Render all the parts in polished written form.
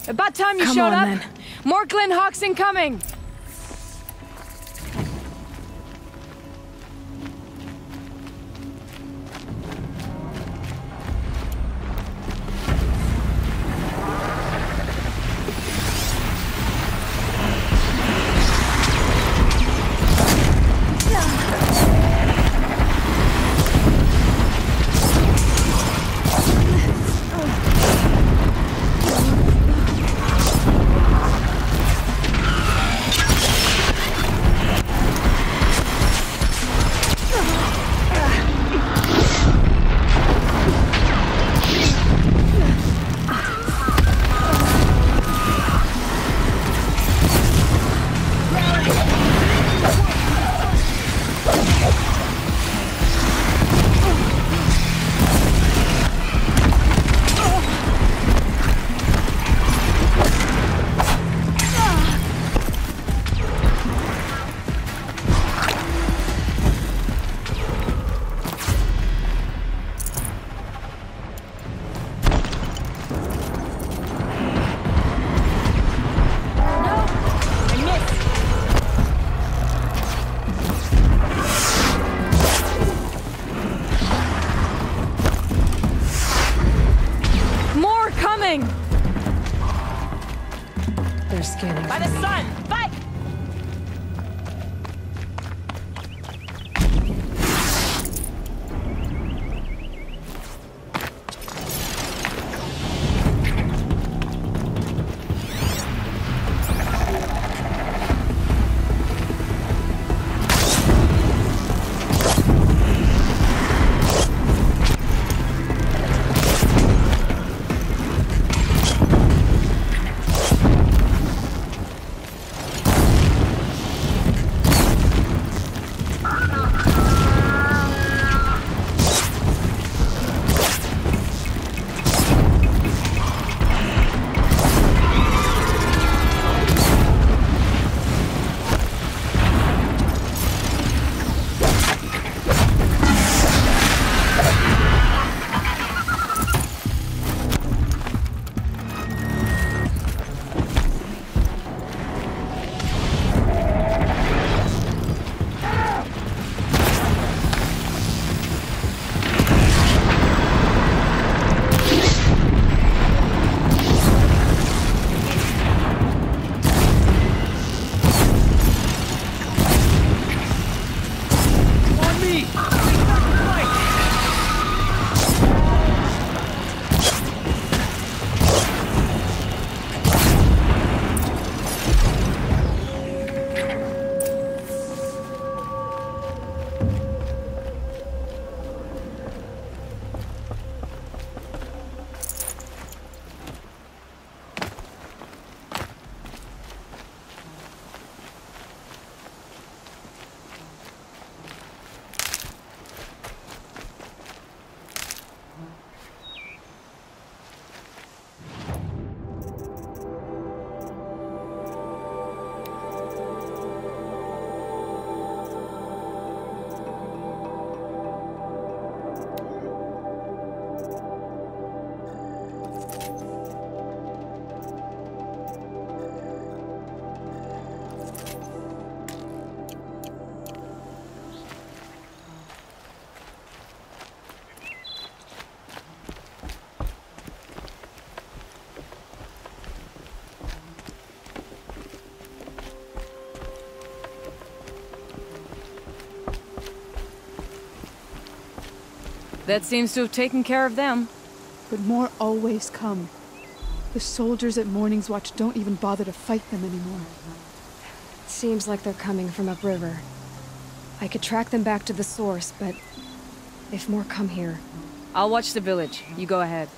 About time you Come showed on, up. then. More Glen Hawks incoming. They're scanning. By the sun! Fight! That seems to have taken care of them. But more always come. The soldiers at Morning's Watch don't even bother to fight them anymore. Seems like they're coming from upriver. I could track them back to the source, but if more come here... I'll watch the village. You go ahead.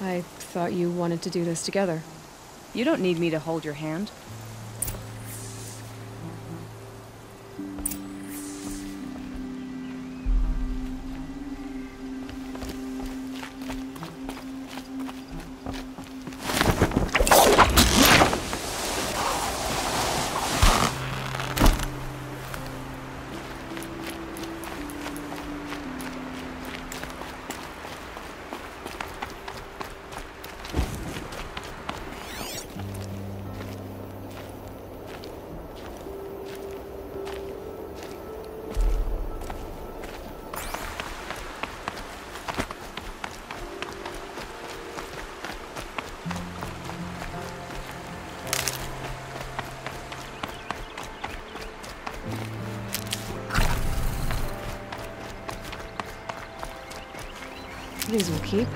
I thought you wanted to do this together. You don't need me to hold your hand. these will keep.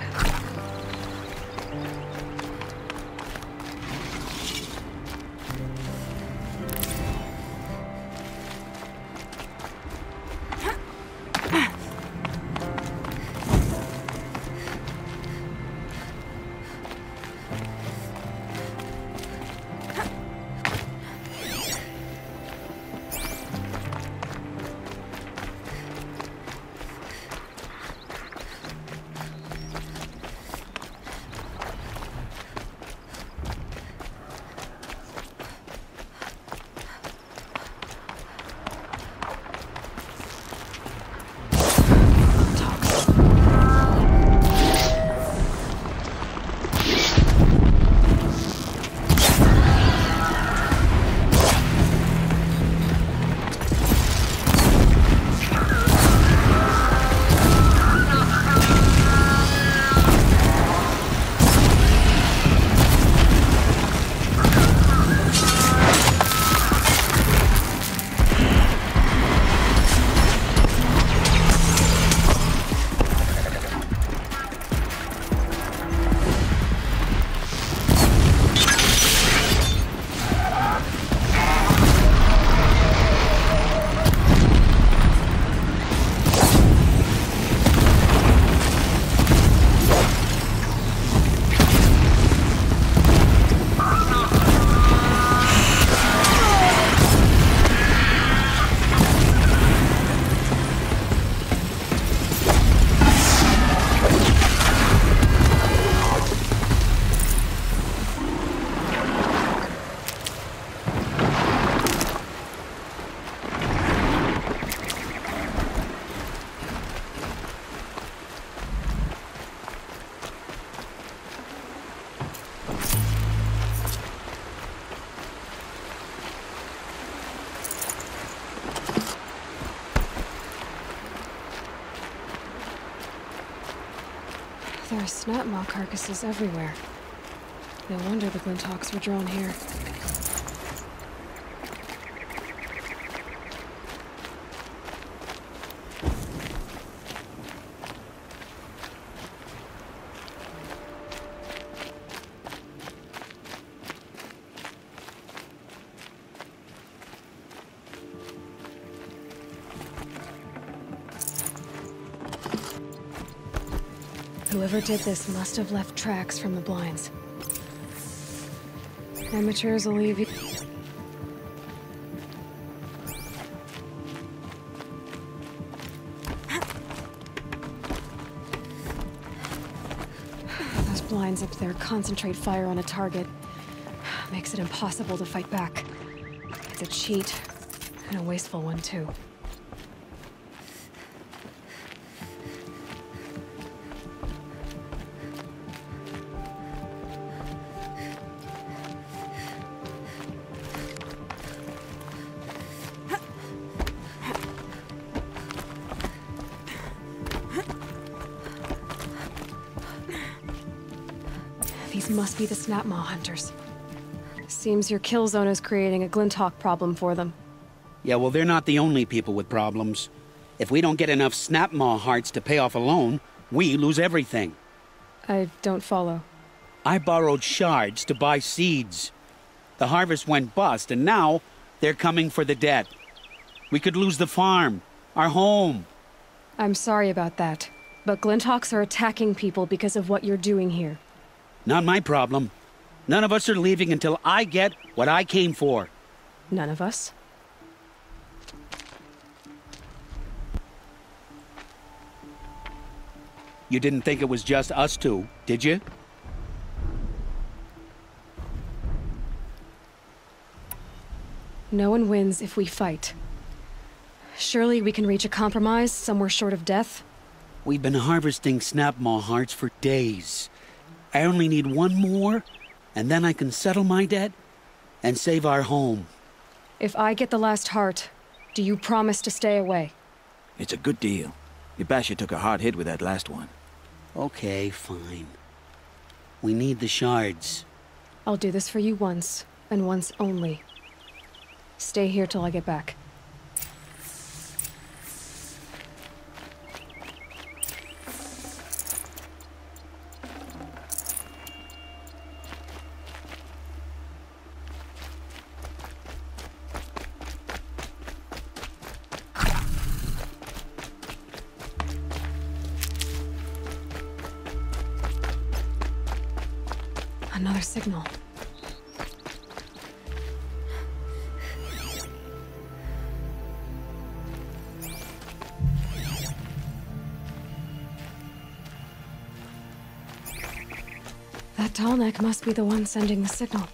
There are snap maw carcasses everywhere. No wonder the Glinthawks were drawn here. Whoever did this must have left tracks from the blinds. Amateurs will leave you. Those blinds up there concentrate fire on a target. Makes it impossible to fight back. It's a cheat, and a wasteful one too. These must be the snap maw hunters. Seems your kill zone is creating a Glinthawk problem for them. Yeah, well, they're not the only people with problems. If we don't get enough snap maw hearts to pay off a loan, we lose everything. I don't follow. I borrowed shards to buy seeds. The harvest went bust, and now they're coming for the debt. We could lose the farm, our home. I'm sorry about that, but Glinthawks are attacking people because of what you're doing here. Not my problem. None of us are leaving until I get what I came for. None of us? You didn't think it was just us two, did you? No one wins if we fight. Surely we can reach a compromise somewhere short of death? We've been harvesting snap maw hearts for days. I only need one more, and then I can settle my debt and save our home. If I get the last heart, do you promise to stay away? It's a good deal. Yabasha took a hard hit with that last one. Okay, fine. We need the shards. I'll do this for you once, and once only. Stay here till I get back. Another signal. That tall neck must be the one sending the signal.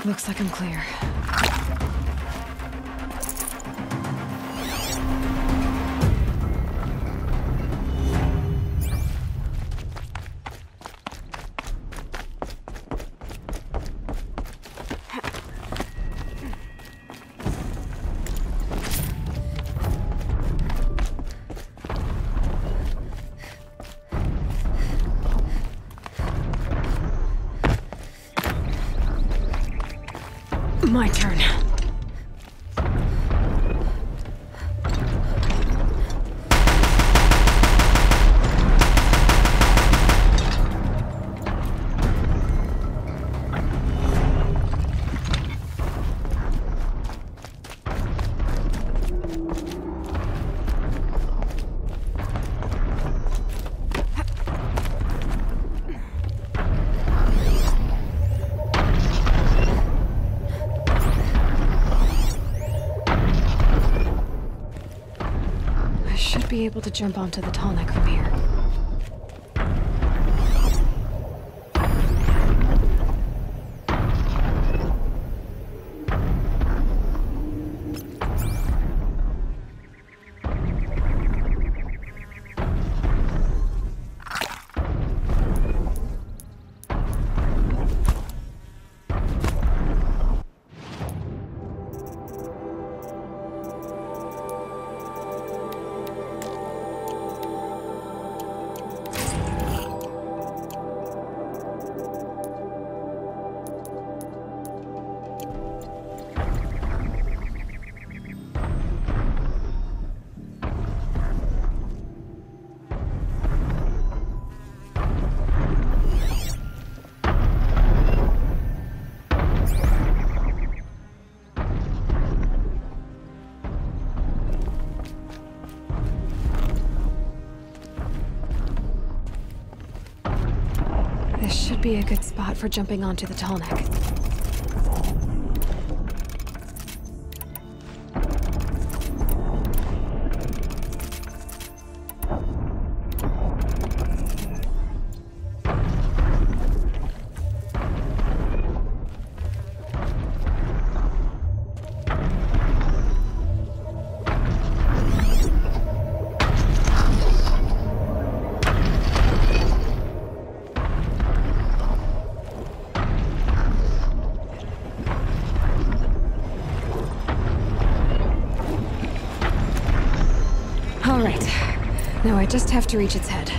Looks like I'm clear. My turn. Be able to jump onto the tallneck from here. This should be a good spot for jumping onto the tall neck. All right. Now I just have to reach its head.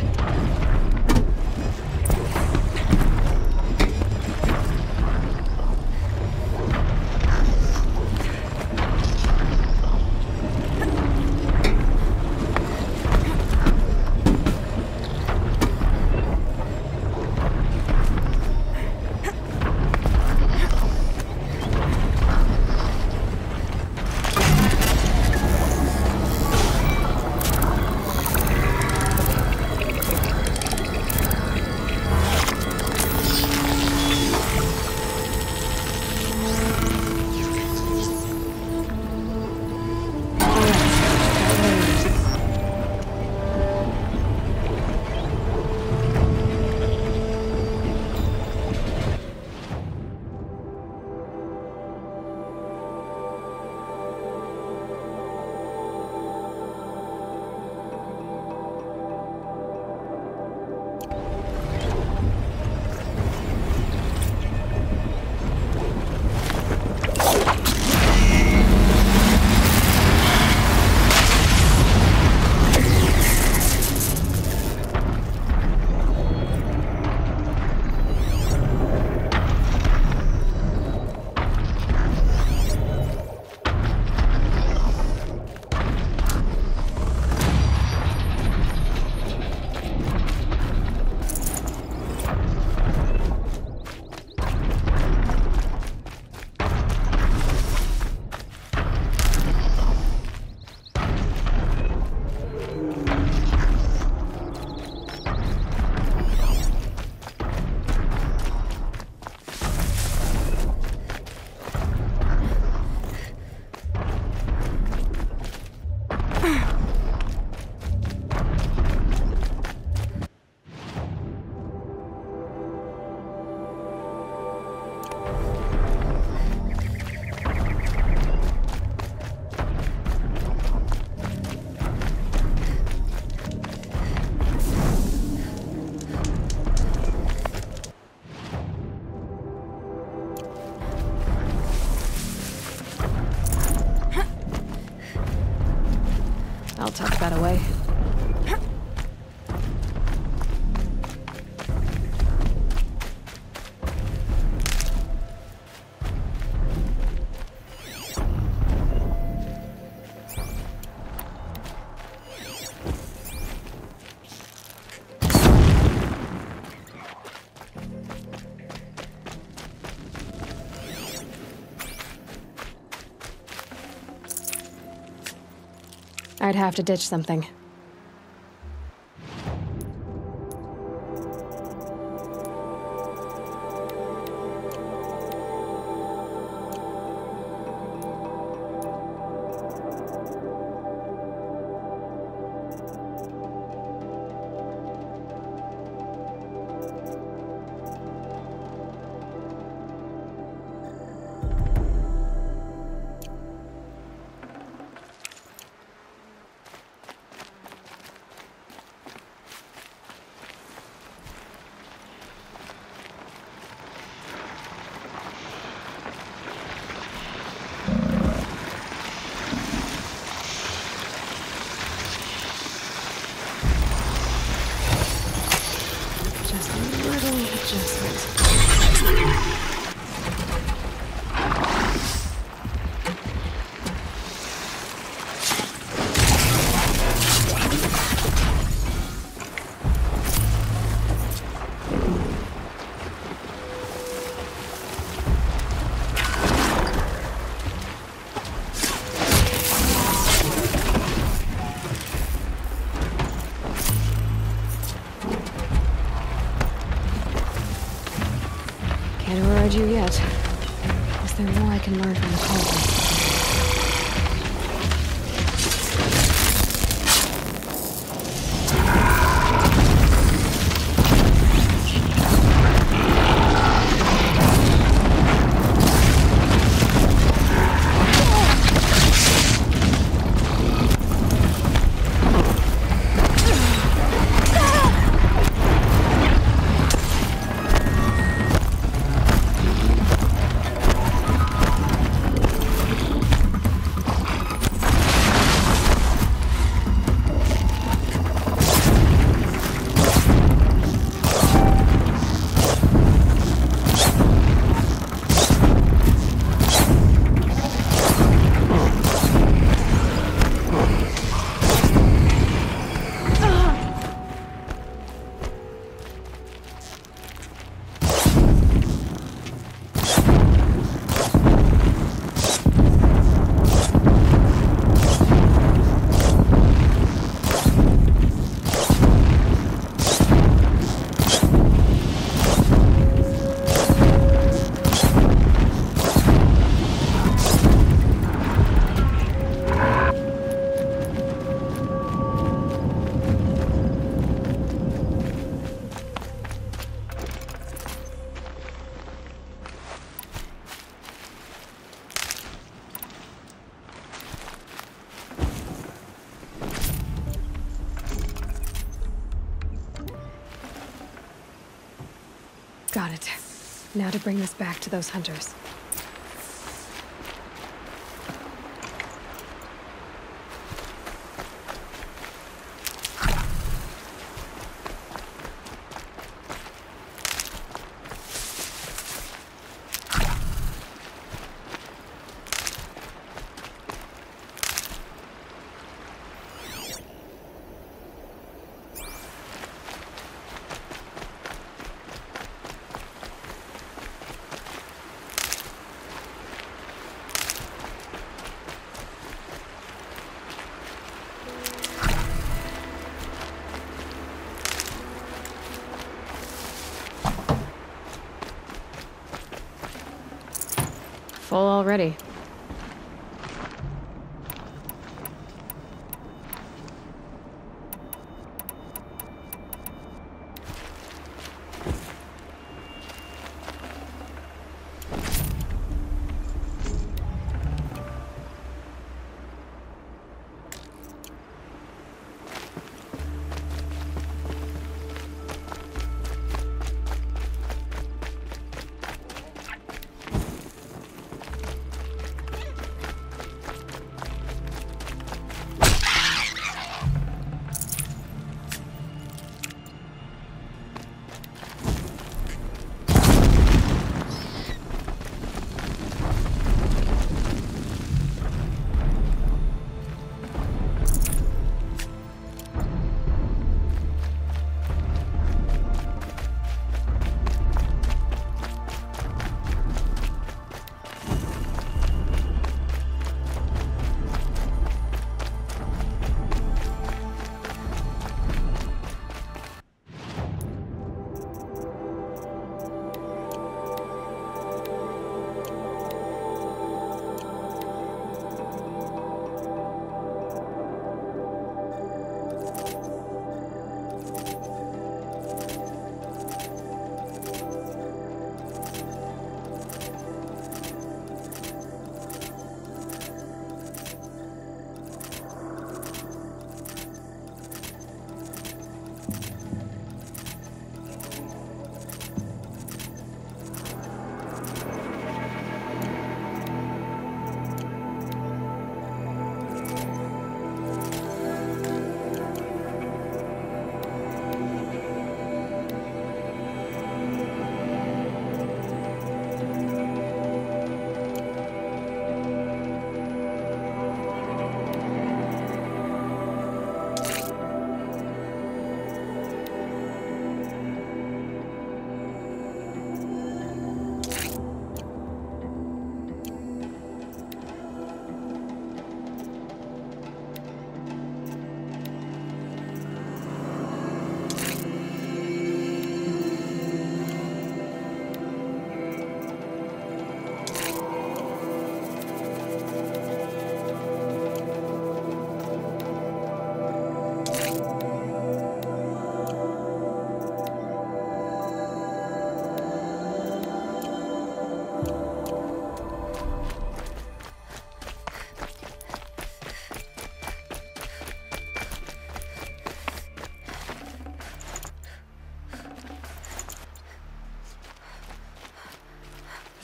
I'll tuck that away. I'd have to ditch something. outsmarted you yet. Is there more I can learn from the cauldron? Got it. Now to bring this back to those hunters. Full already.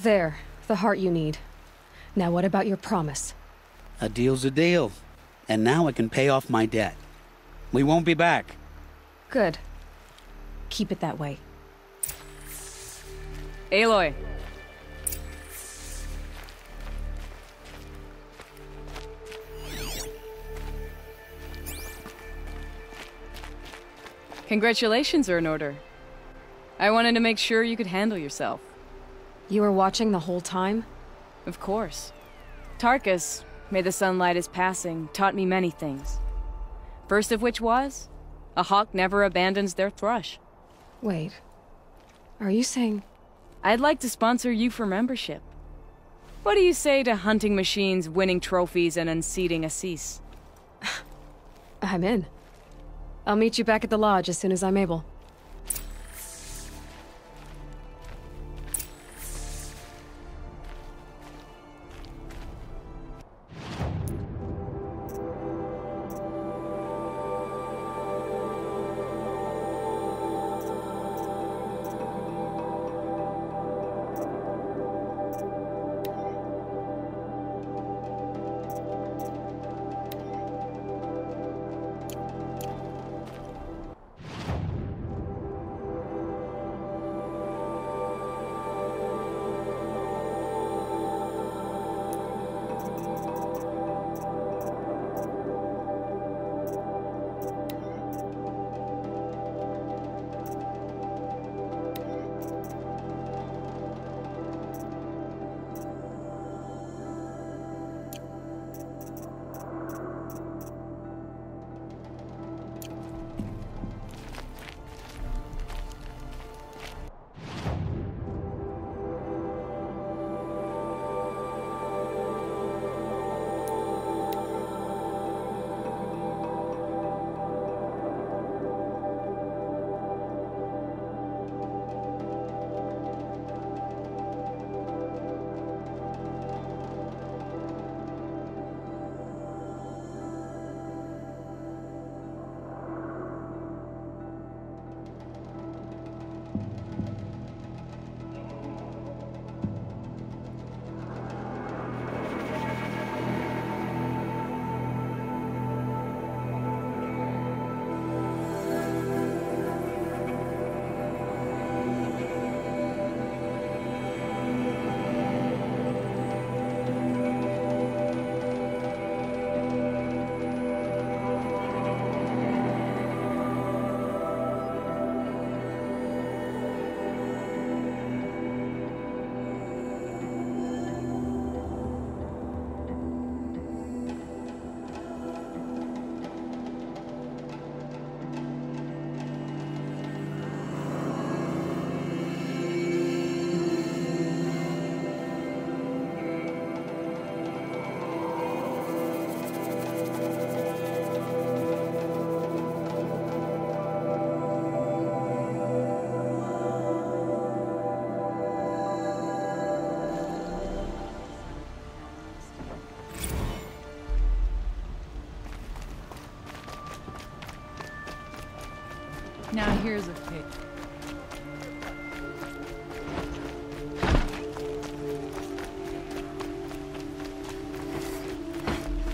There, the heart you need. Now what about your promise? A deal's a deal. And now I can pay off my debt. We won't be back. Good. Keep it that way. Aloy. Congratulations are in order. I wanted to make sure you could handle yourself. You were watching the whole time? Of course. Tarkus, may the sunlight is passing, taught me many things. First of which was, a hawk never abandons their thrush. Wait. Are you saying... I'd like to sponsor you for membership. What do you say to hunting machines, winning trophies, and unseating Assis? I'm in. I'll meet you back at the lodge as soon as I'm able. Now here's a pic.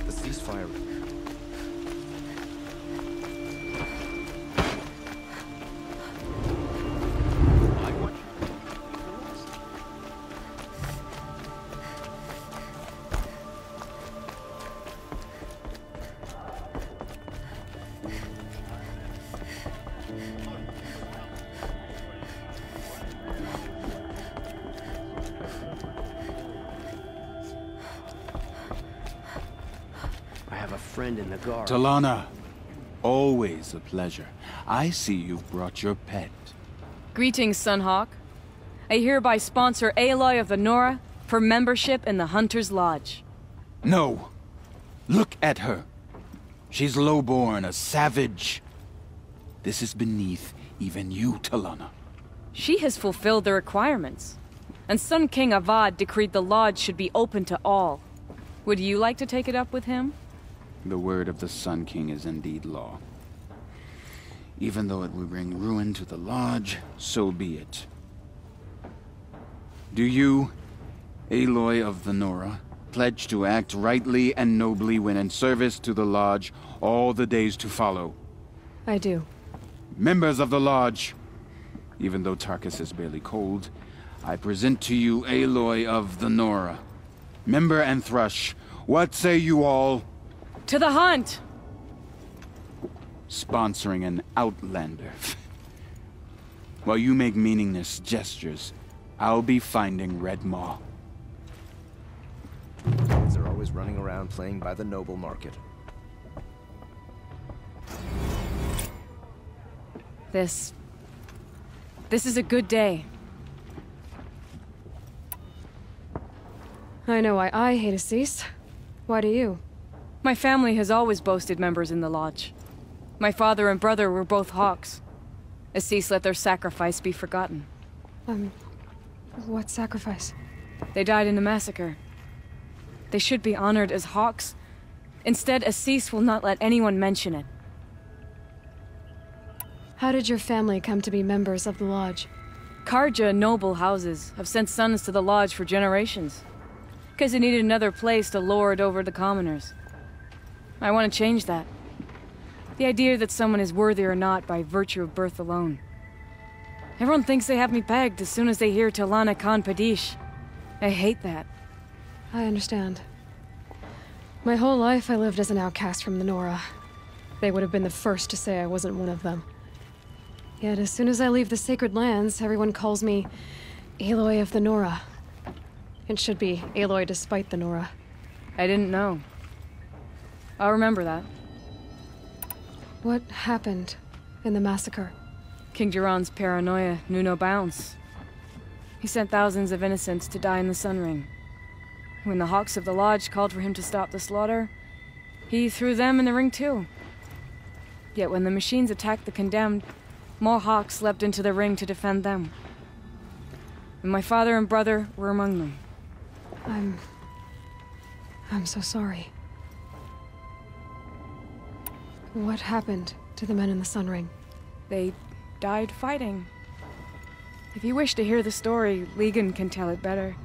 The ceasefire. Friend in the guard. Talana, always a pleasure. I see you've brought your pet. Greetings, Sunhawk. I hereby sponsor Aloy of the Nora for membership in the Hunter's Lodge. No. Look at her. She's lowborn, a savage. This is beneath even you, Talana. She has fulfilled the requirements. And Sun King Avad decreed the lodge should be open to all. Would you like to take it up with him? The word of the Sun King is indeed law. Even though it will bring ruin to the lodge, so be it. Do you Aloy of the Nora, pledge to act rightly and nobly when in service to the Lodge all the days to follow. I do. Members of the Lodge, even though Tarkus is barely cold, I present to you Aloy of the Nora. Member and Thrush, what say you all? To the hunt! Sponsoring an outlander. While you make meaningless gestures, I'll be finding Red Maw. They're always running around playing by the noble market. This is a good day. I know why I hate Assis. Why do you? My family has always boasted members in the Lodge. My father and brother were both Hawks. Assis let their sacrifice be forgotten. What sacrifice? They died in a massacre. They should be honored as Hawks. Instead, Assis will not let anyone mention it. How did your family come to be members of the Lodge? Karja noble houses have sent sons to the Lodge for generations. Because they needed another place to lord over the commoners. I want to change that. The idea that someone is worthy or not by virtue of birth alone. Everyone thinks they have me pegged as soon as they hear Talana Khan Padish. I hate that. I understand. My whole life I lived as an outcast from the Nora. They would have been the first to say I wasn't one of them. Yet as soon as I leave the sacred lands, everyone calls me Aloy of the Nora. It should be Aloy despite the Nora. I didn't know. I'll remember that. What happened in the massacre? King Jiran's paranoia knew no bounds. He sent thousands of innocents to die in the Sun Ring. When the Hawks of the Lodge called for him to stop the slaughter, he threw them in the ring too. Yet when the machines attacked the condemned, more Hawks leapt into the ring to defend them. And my father and brother were among them. I'm so sorry. What happened to the men in the Sun Ring? They died fighting. If you wish to hear the story, Legan can tell it better.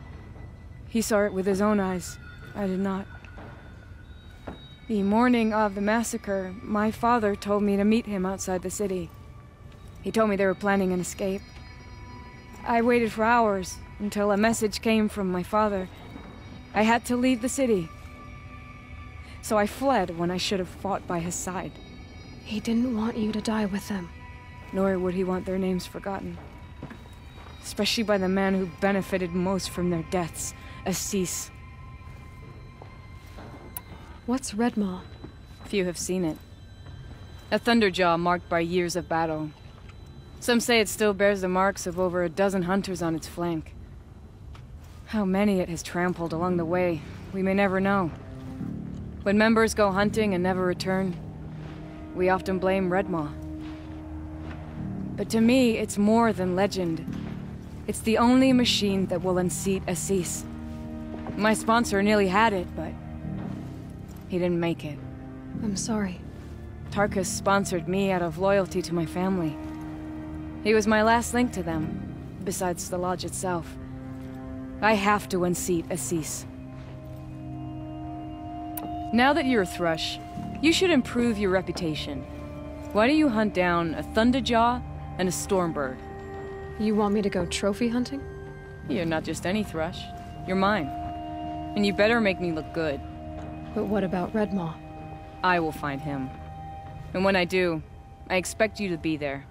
He saw it with his own eyes. I did not. The morning of the massacre, my father told me to meet him outside the city. He told me they were planning an escape. I waited for hours until a message came from my father. I had to leave the city. So I fled when I should have fought by his side. He didn't want you to die with them. Nor would he want their names forgotten. Especially by the man who benefited most from their deaths, Assis. What's Red Maw? Few have seen it. A thunderjaw marked by years of battle. Some say it still bears the marks of over a dozen hunters on its flank. How many it has trampled along the way, we may never know. When members go hunting and never return, we often blame Red Maw. But to me, it's more than legend. It's the only machine that will unseat Assis. My sponsor nearly had it, but he didn't make it. I'm sorry. Tarkus sponsored me out of loyalty to my family. He was my last link to them, besides the Lodge itself. I have to unseat Assis. Now that you're a Thrush, you should improve your reputation. Why don't you hunt down a Thunderjaw and a Stormbird? You want me to go trophy hunting? You're not just any Thrush. You're mine. And you better make me look good. But what about Red Maw? I will find him. And when I do, I expect you to be there.